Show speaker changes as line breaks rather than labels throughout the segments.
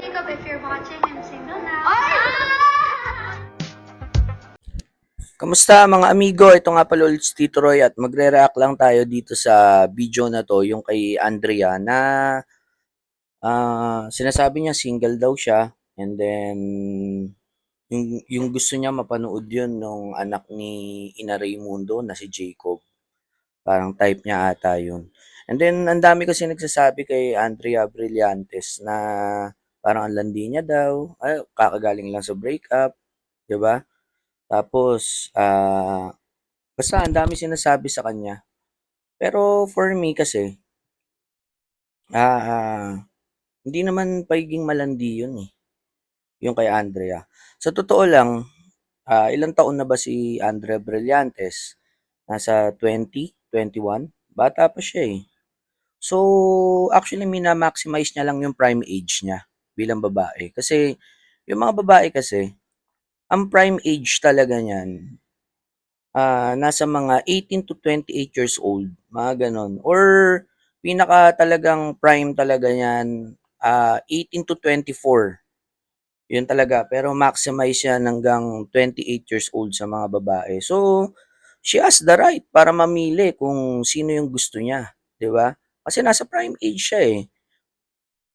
Jacob, if you're watching, I'm single now.
Kamusta mga amigo? Ito nga pala ulit si Tito Roy at magre-react lang tayo dito sa video na to, yung kay Andrea na sinasabi niya single daw siya and then yung gusto niya mapanood yun nung anak ni Ina Raymundo na si Jacob. Parang type niya ata yun. And then ang dami kasi nagsasabi kay Andrea Brillantes na parang ang landi niya daw, ay, kakagaling lang sa breakup, 'di ba? Tapos basta ang dami sinasabi sa kanya. Pero for me kasi, ah, hindi naman pagiging malandi yun eh, yung kay Andrea. Sa totoo lang, ilang taon na ba si Andrea Brillantes? Nasa 20, 21? Bata pa siya eh. So, actually mina-maximize niya lang yung prime age niya bilang babae. Kasi, yung mga babae kasi, ang prime age talaga niyan, nasa mga 18 to 28 years old, mga gano'n. Or pinaka talagang prime talaga niyan, 18 to 24, 'yun talaga. Pero maximize yan hanggang 28 years old sa mga babae. So, she has the right para mamili kung sino yung gusto niya, 'di ba? Kasi nasa prime age siya, eh.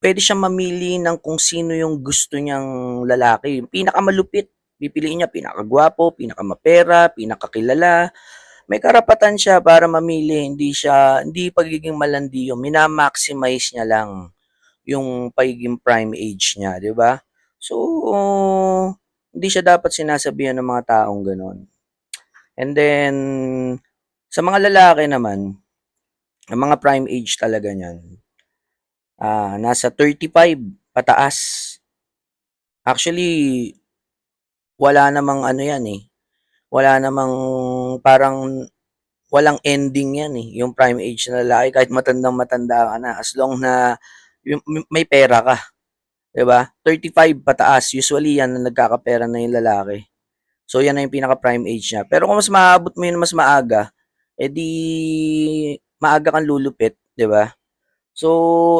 Puwede siyang mamili ng kung sino yung gusto niyang lalaki, yung pinakamalupit. Pipiliin niya pinakagwapo, pinakamapera, pinakakilala. May karapatan siya para mamili, hindi pagiging malandi yun, mina-maximize niya lang yung pagiging prime age niya, 'di ba? So, hindi siya dapat sinasabihan ng mga taong gano'n. And then, sa mga lalaki naman, ang mga prime age talaga niyan, nasa 35 pataas. Actually, wala namang ano 'yan, eh, wala namang parang walang ending 'yan, eh, yung prime age na lalaki kahit matandang-matanda ka na as long na may pera ka, 'di ba? 35 pataas usually 'yan na nagkakapera na yung lalaki. So 'yan na yung pinaka-prime age niya. Pero kung mas maaabot mo yun mas maaga, eh, maaga kang lulupit, 'di ba? So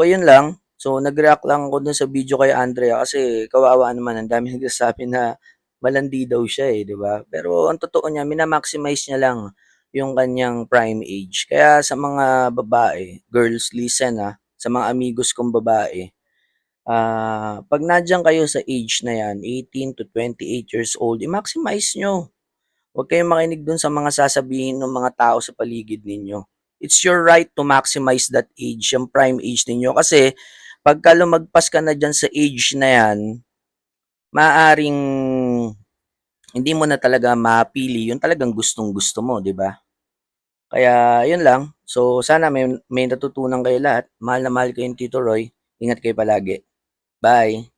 ayun lang. So nag-react lang ako dun sa video kay Andrea kasi kawawa naman ang daming nagsasabi na malandi daw siya, eh, 'di ba? Pero ang totoo niya mina-maximize niya lang yung kanyang prime age. Kaya sa mga babae, girls listen, sa mga amigos kong babae, 'pag nandiyan kayo sa age na 'yan, 18 to 28 years old, i-maximize niyo. Huwag kayong makinig dun sa mga sasabihin ng mga tao sa paligid ninyo. It's your right to maximize that age, yung prime age ninyo. Kasi pagka lumagpas ka na diyan sa age na 'yan, maaaring hindi mo na talaga mapili yung talagang gustong-gusto mo, 'di ba? Kaya 'yun lang. So sana may natutunan kayo lahat. Mahal na mahal ko yung Tito Roy. Ingat kayo palagi. Bye.